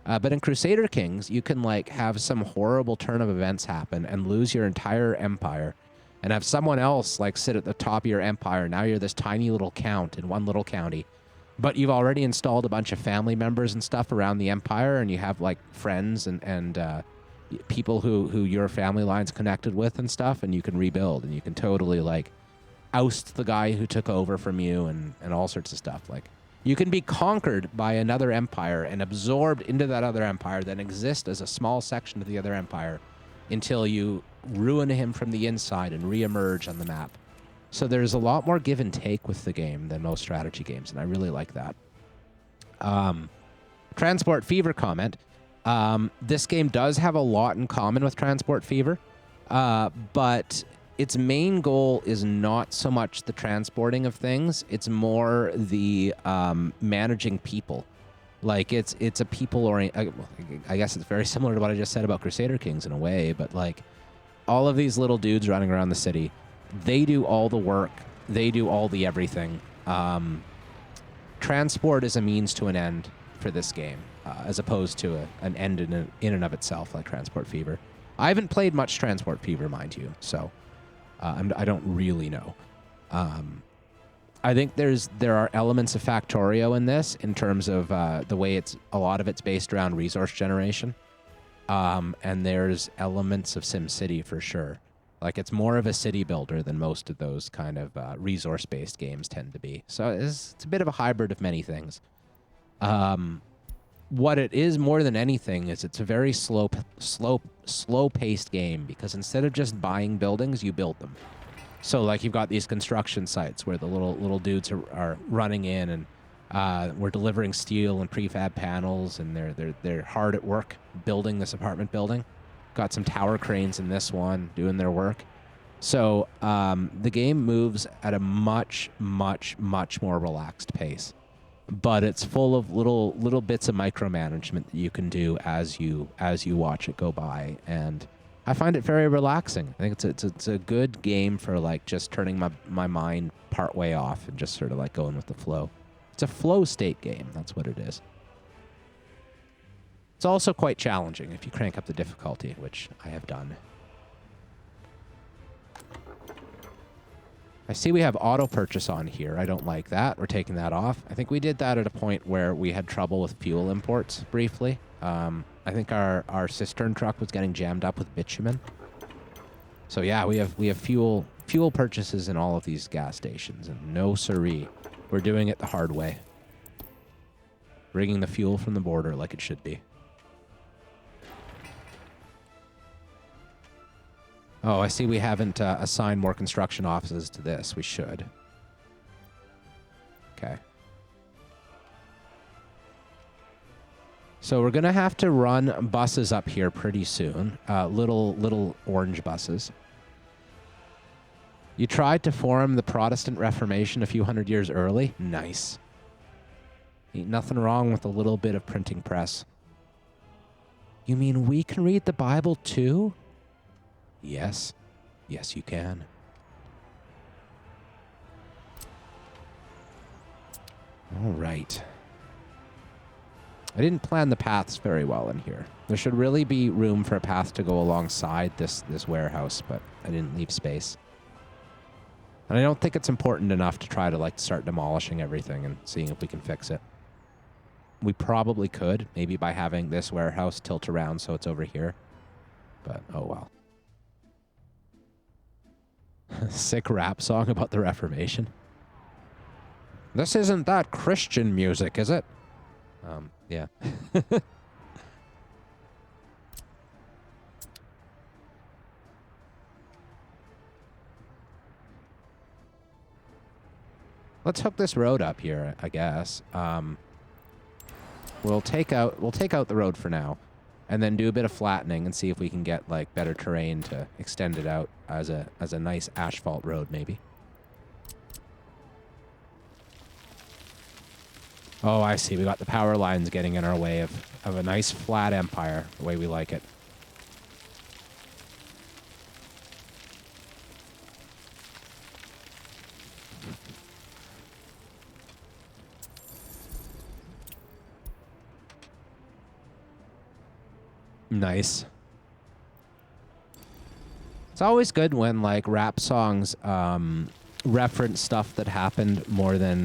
But in Crusader Kings, you can have some horrible turn of events happen and lose your entire empire, and have someone else sit at the top of your empire. Now you're this tiny little count in one little county, but you've already installed a bunch of family members and stuff around the empire, and you have friends and people who your family line's connected with and stuff, and you can rebuild, and you can totally oust the guy who took over from you and all sorts of stuff. You can be conquered by another empire and absorbed into that other empire, then exist as a small section of the other empire until you ruin him from the inside and reemerge on the map. So there's a lot more give and take with the game than most strategy games, and I really like that. Transport Fever comment. This game does have a lot in common with Transport Fever, but its main goal is not so much the transporting of things. It's more the managing people. It's a people I guess it's very similar to what I just said about Crusader Kings in a way, but all of these little dudes running around the city, they do all the work. They do all the everything. Transport is a means to an end for this game, as opposed to an end in and of itself, like Transport Fever. I haven't played much Transport Fever, mind you, so I don't really know. I think there are elements of Factorio in this in terms of the way a lot of it's based around resource generation. And there's elements of SimCity for sure. It's more of a city builder than most of those kind of resource-based games tend to be. So it's a bit of a hybrid of many things. What it is more than anything is it's a very slow-paced game, because instead of just buying buildings, you build them. So you've got these construction sites where the little dudes are running in, and we're delivering steel and prefab panels, and they're hard at work building this apartment building. Got some tower cranes in this one doing their work. So the game moves at a much, much, much more relaxed pace. But it's full of little bits of micromanagement that you can do as you watch it go by, and I find it very relaxing. I think it's a good game for just turning my mind part way off and just sort of going with the flow. It's a flow state game. That's what it is. It's also quite challenging if you crank up the difficulty, which I have done. I see we have auto purchase on here. I don't like that. We're taking that off. I think we did that at a point where we had trouble with fuel imports briefly. I think our cistern truck was getting jammed up with bitumen. So yeah, we have fuel purchases in all of these gas stations, and no siree. We're doing it the hard way. Bringing the fuel from the border like it should be. Oh, I see we haven't assigned more construction offices to this. We should. Okay. So we're going to have to run buses up here pretty soon. Little orange buses. You tried to form the Protestant Reformation a few hundred years early? Nice. Ain't nothing wrong with a little bit of printing press. You mean we can read the Bible too? Yes. Yes, you can. All right. I didn't plan the paths very well in here. There should really be room for a path to go alongside this warehouse, but I didn't leave space. And I don't think it's important enough to try to like start demolishing everything and seeing if we can fix it. We probably could, maybe by having this warehouse tilt around so it's over here. But oh well. Sick rap song about the Reformation. This isn't that Christian music, is it? Yeah. Let's hook this road up here, I guess. We'll take out the road for now, and then do a bit of flattening and see if we can get like better terrain to extend it out as a nice asphalt road, maybe. Oh, I see. We got the power lines getting in our way of a nice flat empire, the way we like it. Nice. It's always good when like rap songs reference stuff that happened more than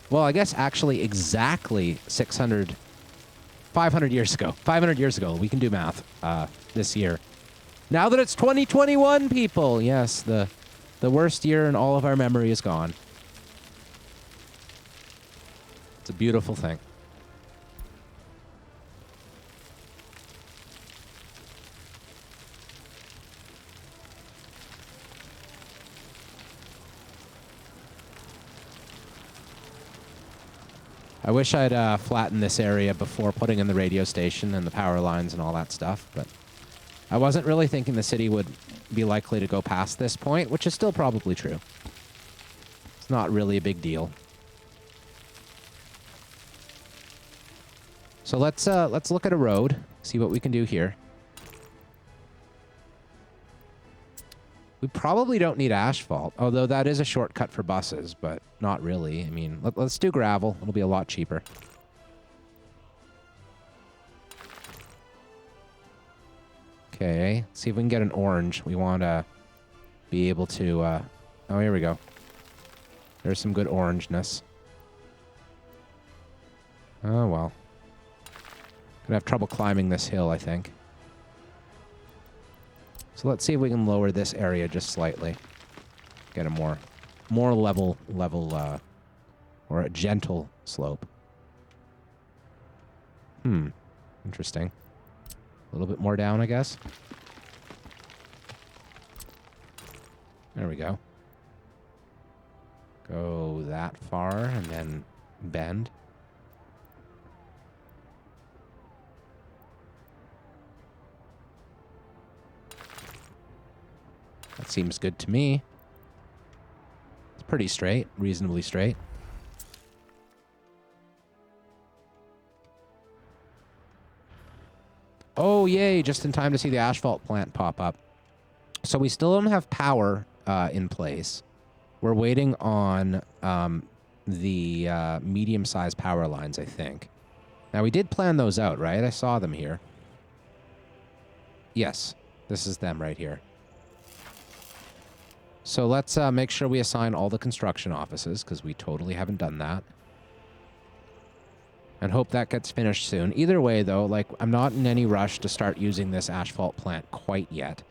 well, I guess actually exactly 500 years ago. 500 years ago. We can do math this year. Now that it's 2021, people. Yes, the worst year in all of our memory is gone. It's a beautiful thing. I wish I'd flattened this area before putting in the radio station and the power lines and all that stuff, but I wasn't really thinking the city would be likely to go past this point, which is still probably true. It's not really a big deal. So let's look at a road, see what we can do here. We probably don't need asphalt, although that is a shortcut for buses, but not really. I mean, let's do gravel. It'll be a lot cheaper. Okay, let's see if we can get an orange. We want to be able to... oh, here we go. There's some good orangeness. Oh, well. Gonna have trouble climbing this hill, I think. So let's see if we can lower this area just slightly. Get a more level, or a gentle slope. Interesting. A little bit more down, I guess. There we go. Go that far and then bend. That seems good to me. It's pretty straight, reasonably straight. Oh, yay, just in time to see the asphalt plant pop up. So we still don't have power in place. We're waiting on the medium-sized power lines, I think. Now, we did plan those out, right? I saw them here. Yes, this is them right here. So let's make sure we assign all the construction offices, because we totally haven't done that. And hope that gets finished soon. Either way, though, like, I'm not in any rush to start using this asphalt plant quite yet.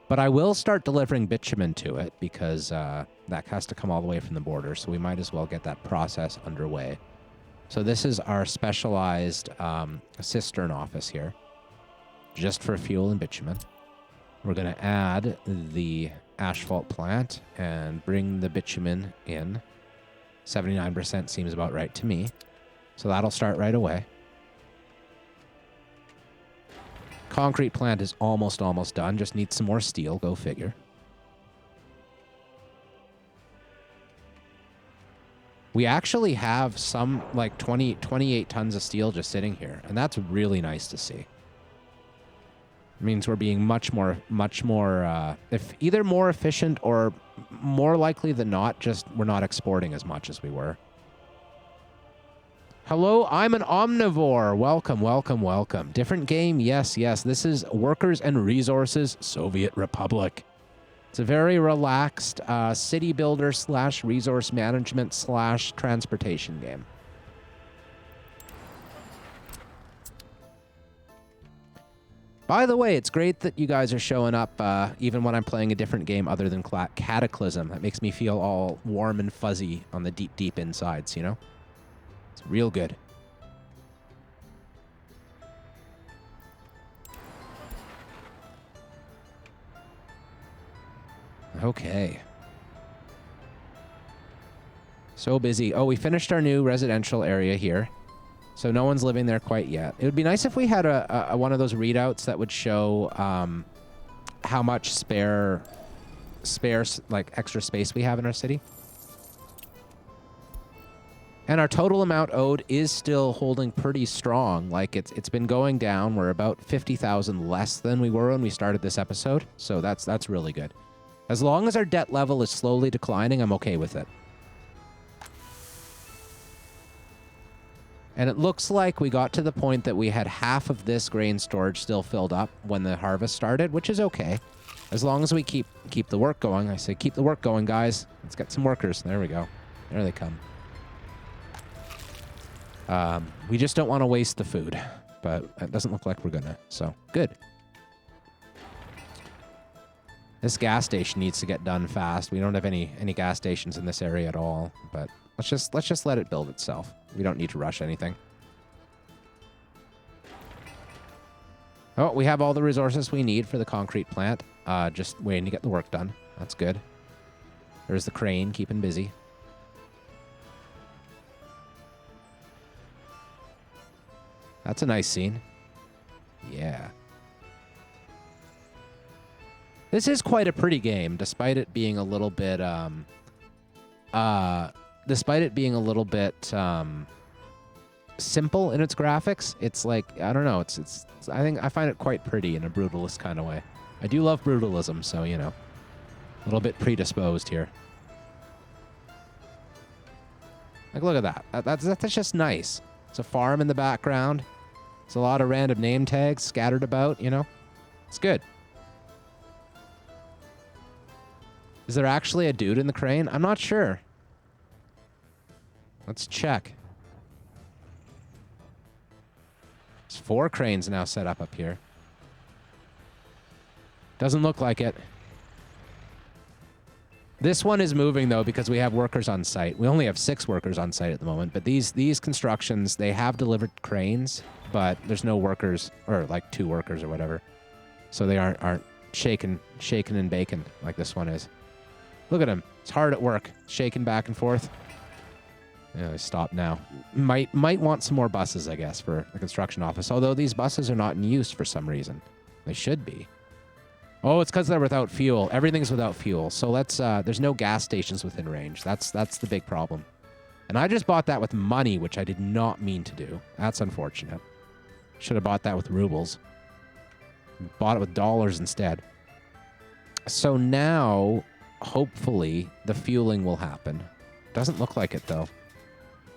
But I will start delivering bitumen to it, because that has to come all the way from the border, so we might as well get that process underway. So this is our specialized cistern office here, just for fuel and bitumen. We're going to add the asphalt plant and bring the bitumen in. 79% seems about right to me. So that'll start right away. Concrete plant is almost done. Just needs some more steel. Go figure. We actually have some, like 28 tons of steel just sitting here. And that's really nice to see. It means we're being much more, if either more efficient or more likely than not, just we're not exporting as much as we were. Hello, I'm an omnivore. Welcome, welcome, welcome. Different game? Yes, yes. This is Workers and Resources, Soviet Republic. It's a very relaxed city builder / resource management / transportation game. By the way, it's great that you guys are showing up even when I'm playing a different game other than Cataclysm. That makes me feel all warm and fuzzy on the deep, deep insides, you know? It's real good. Okay. So busy. Oh, we finished our new residential area here. So no one's living there quite yet. It would be nice if we had a one of those readouts that would show how much spare, like, extra space we have in our city. And our total amount owed is still holding pretty strong. Like, it's been going down. We're about 50,000 less than we were when we started this episode. So that's really good. As long as our debt level is slowly declining, I'm okay with it. And it looks like we got to the point that we had half of this grain storage still filled up when the harvest started, which is okay. As long as we keep the work going. I say keep the work going, guys. Let's get some workers. There we go. There they come. We just don't want to waste the food, but it doesn't look like we're gonna, so good. This gas station needs to get done fast. We don't have any gas stations in this area at all, but let's just let it build itself. We don't need to rush anything. Oh, we have all the resources we need for the concrete plant. Just waiting to get the work done. That's good. There's the crane keeping busy. That's a nice scene. Yeah. This is quite a pretty game, despite it being a little bit, simple in its graphics. It's like, I don't know, I find it quite pretty in a brutalist kind of way. I do love brutalism, so, you know, a little bit predisposed here. Like, look at that. That's just nice. It's a farm in the background. It's a lot of random name tags scattered about, you know? It's good. Is there actually a dude in the crane? I'm not sure. Let's check. There's 4 cranes now set up here. Doesn't look like it. This one is moving, though, because we have workers on site. We only have 6 workers on site at the moment, but these constructions, they have delivered cranes, but there's no workers, or like 2 workers or whatever. So they aren't shaking and baking like this one is. Look at him. It's hard at work, shaking back and forth. Yeah, stop now. Might want some more buses, I guess, for the construction office, although these buses are not in use for some reason. They should be. Oh, it's because they're without fuel. Everything's without fuel. So let's, there's no gas stations within range. That's the big problem. And I just bought that with money, which I did not mean to do. That's unfortunate. Should have bought that with rubles. Bought it with dollars instead. So now, hopefully, the fueling will happen. Doesn't look like it, though.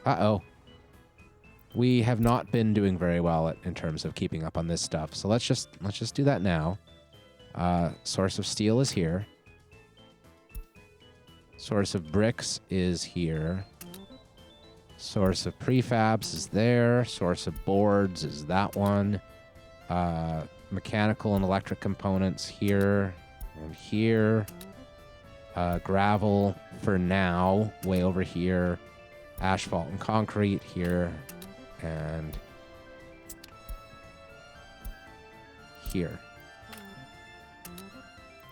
Uh-oh. We have not been doing very well in terms of keeping up on this stuff. So let's just do that now. Source of steel is here. Source of bricks is here. Source of prefabs is there. Source of boards is that one. Mechanical and electric components here and here. Gravel for now, way over here. Asphalt and concrete here and here.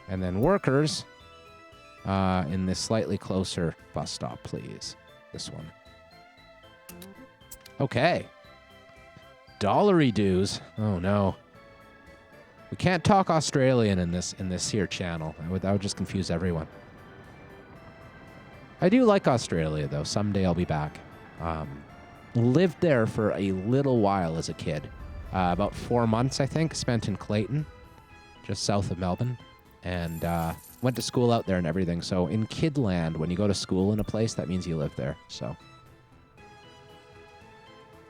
And then workers in this slightly closer bus stop, please. This one. Okay. Dollary dues. Oh no. We can't talk Australian in this here channel. That would just confuse everyone. I do like Australia though. Someday I'll be back. Lived there for a little while as a kid. About 4 months, I think, spent in Clayton, just south of Melbourne. And went to school out there and everything. So in Kidland, when you go to school in a place, that means you live there. So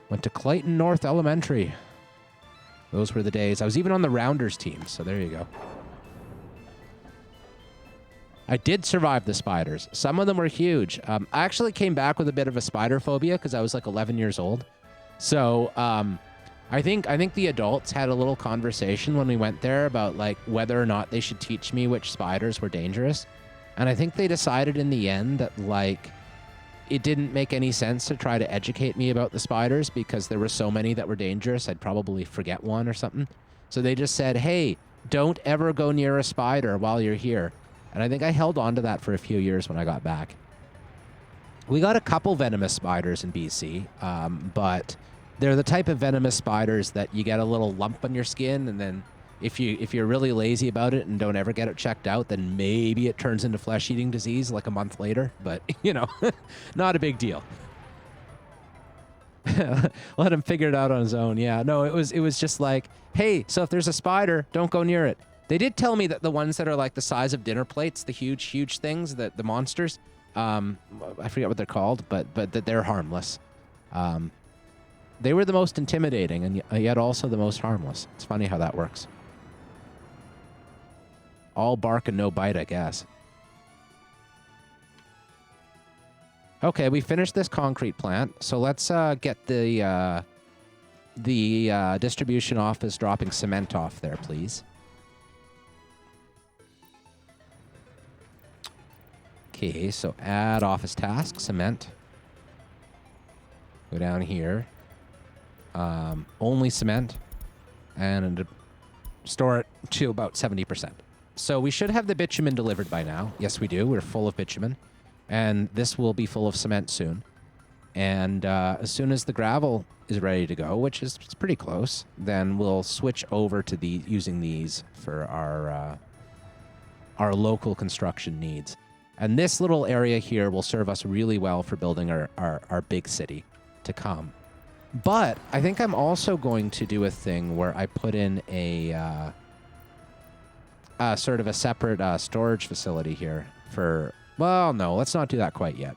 went to Clayton North Elementary. Those were the days. I was even on the Rounders team, so there you go. I did survive the spiders. Some of them were huge. I actually came back with a bit of a spider phobia because I was like 11 years old. So I think the adults had a little conversation when we went there about like whether or not they should teach me which spiders were dangerous. And I think they decided in the end that like it didn't make any sense to try to educate me about the spiders because there were so many that were dangerous. I'd probably forget one or something. So they just said, hey, don't ever go near a spider while you're here. And I think I held on to that for a few years when I got back. We got a couple venomous spiders in BC, but they're the type of venomous spiders that you get a little lump on your skin, and then if you're really lazy about it and don't ever get it checked out, then maybe it turns into flesh-eating disease like a month later. But, you know, not a big deal. Let him figure it out on his own. Yeah, no, it was just like, hey, so if there's a spider, don't go near it. They did tell me that the ones that are like the size of dinner plates, the huge things, the monsters, I forget what they're called, but that they're harmless. They were the most intimidating and yet also the most harmless. It's funny how that works. All bark and no bite, I guess. Okay, we finished this concrete plant, so let's get the distribution office dropping cement off there, please. Okay, so add office task, cement. Go down here. Only cement. And store it to about 70%. So we should have the bitumen delivered by now. Yes, we do. We're full of bitumen. And this will be full of cement soon. And as soon as the gravel is ready to go, which is pretty close, then we'll switch over to using these for our local construction needs. And this little area here will serve us really well for building our big city to come. But I think I'm also going to do a thing where I put in a sort of a separate storage facility here for... Well, no, let's not do that quite yet.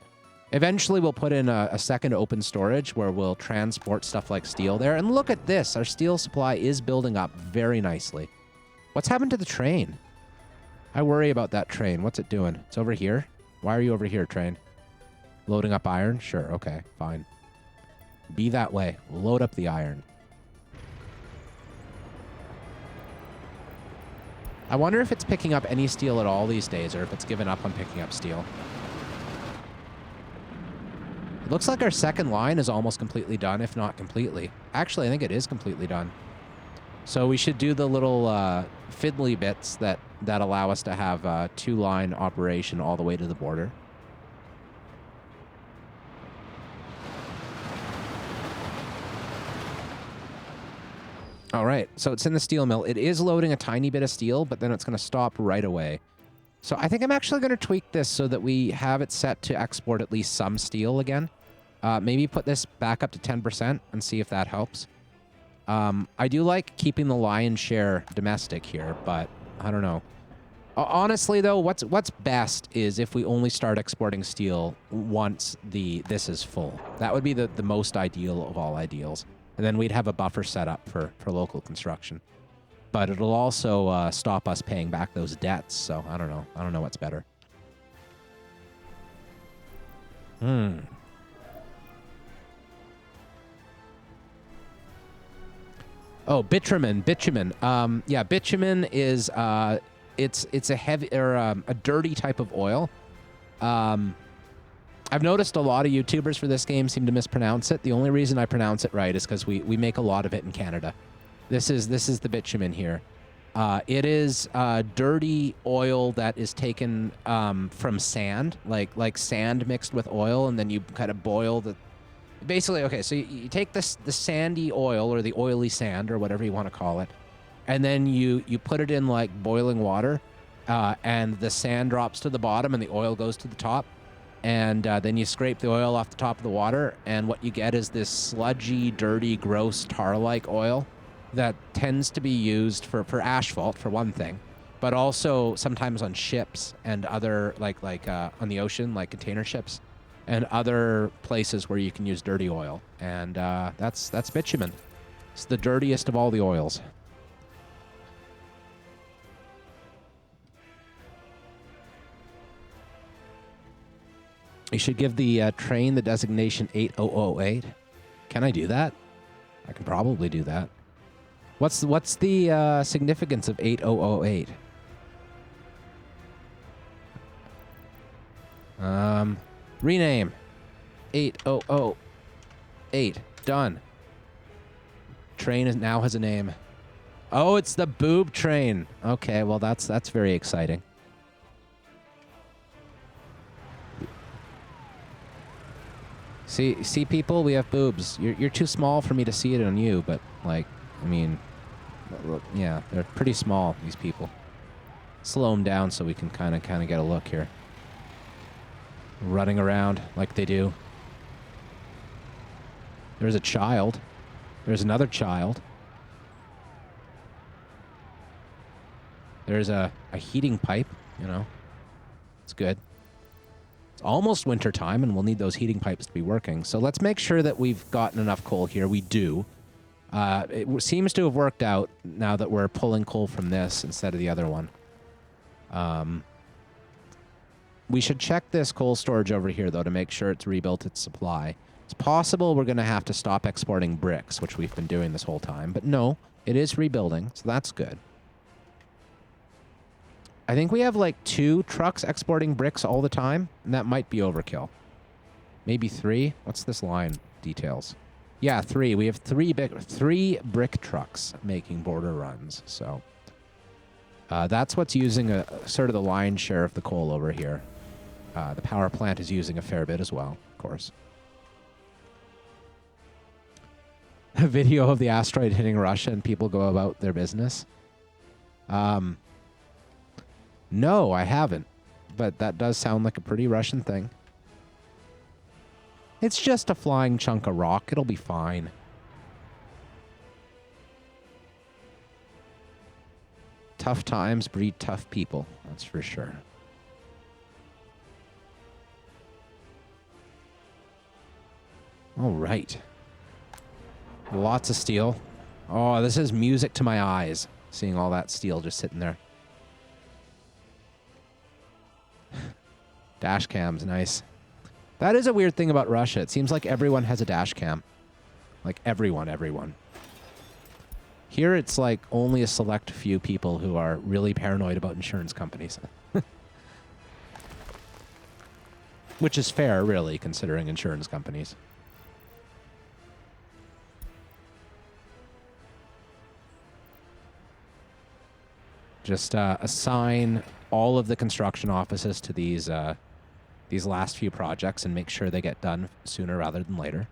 Eventually, we'll put in a second open storage where we'll transport stuff like steel there. And look at this. Our steel supply is building up very nicely. What's happened to the train? I worry about that train. What's it doing? It's over here? Why are you over here, train? Loading up iron? Sure, okay, fine. Be that way. Load up the iron. I wonder if it's picking up any steel at all these days, or if it's given up on picking up steel. It looks like our second line is almost completely done, if not completely. Actually, I think it is completely done. So we should do the little fiddly bits that allow us to have a two-line operation all the way to the border. All right, so it's in the steel mill. It is loading a tiny bit of steel, but then it's going to stop right away. So I think I'm actually going to tweak this so that we have it set to export at least some steel again. Maybe put this back up to 10% and see if that helps. I do like keeping the lion's share domestic here, but I don't know. Honestly, though, what's best is if we only start exporting steel once this is full. That would be the most ideal of all ideals. And then we'd have a buffer set up for local construction. But it'll also stop us paying back those debts. So I don't know. I don't know what's better. Oh, bitumen. Yeah, bitumen is it's a heavy or a dirty type of oil. I've noticed a lot of YouTubers for this game seem to mispronounce it. The only reason I pronounce it right is because we make a lot of it in Canada. This is the bitumen here. It is dirty oil that is taken from sand, like sand mixed with oil, and then you kind of boil the. Basically, okay, so you take the sandy oil or the oily sand or whatever you want to call it, and then you put it in like boiling water, and the sand drops to the bottom and the oil goes to the top, and then you scrape the oil off the top of the water, and what you get is this sludgy, dirty, gross tar-like oil that tends to be used for asphalt, for one thing, but also sometimes on ships and other, like on the ocean, like container ships, and other places where you can use dirty oil. And that's bitumen. It's the dirtiest of all the oils. You should give the train the designation 8008. Can I do that? I can probably do that. What's the significance of 8008? Rename. 8008. Done. Train now has a name. Oh, it's the boob train. Okay, well that's very exciting. See people, we have boobs. You're too small for me to see it on you, but like, I mean, yeah, they're pretty small, these people. Slow them down so we can kind of get a look here. Running around like they do. There's a child. There's another child. There's a heating pipe, you know. It's good. It's almost winter time, and we'll need those heating pipes to be working. So let's make sure that we've gotten enough coal here. We do. It seems to have worked out now that we're pulling coal from this instead of the other one. We should check this coal storage over here, though, to make sure it's rebuilt its supply. It's possible we're going to have to stop exporting bricks, which we've been doing this whole time. But no, it is rebuilding, so that's good. I think we have like 2 trucks exporting bricks all the time, and that might be overkill. Maybe 3? What's this line? Details. Yeah, 3. We have 3 brick trucks making border runs, so that's what's using a sort of the lion's share of the coal over here. The power plant is using a fair bit as well, of course. A video of the asteroid hitting Russia and people go about their business. No, I haven't, but that does sound like a pretty Russian thing. It's just a flying chunk of rock. It'll be fine. Tough times breed tough people, that's for sure. All right. Lots of steel. Oh, this is music to my eyes, seeing all that steel just sitting there. Dash cam's nice. That is a weird thing about Russia. It seems like everyone has a dash cam. Like everyone. Here it's like only a select few people who are really paranoid about insurance companies. Which is fair, really, considering insurance companies. Just assign all of the construction offices to these last few projects and make sure they get done sooner rather than later.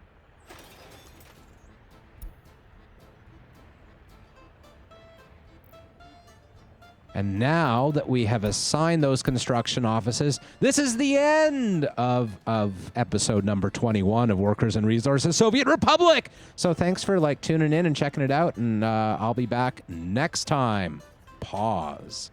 And now that we have assigned those construction offices, this is the end of episode number 21 of Workers and Resources Soviet Republic. So thanks for tuning in and checking it out, and I'll be back next time. Pause.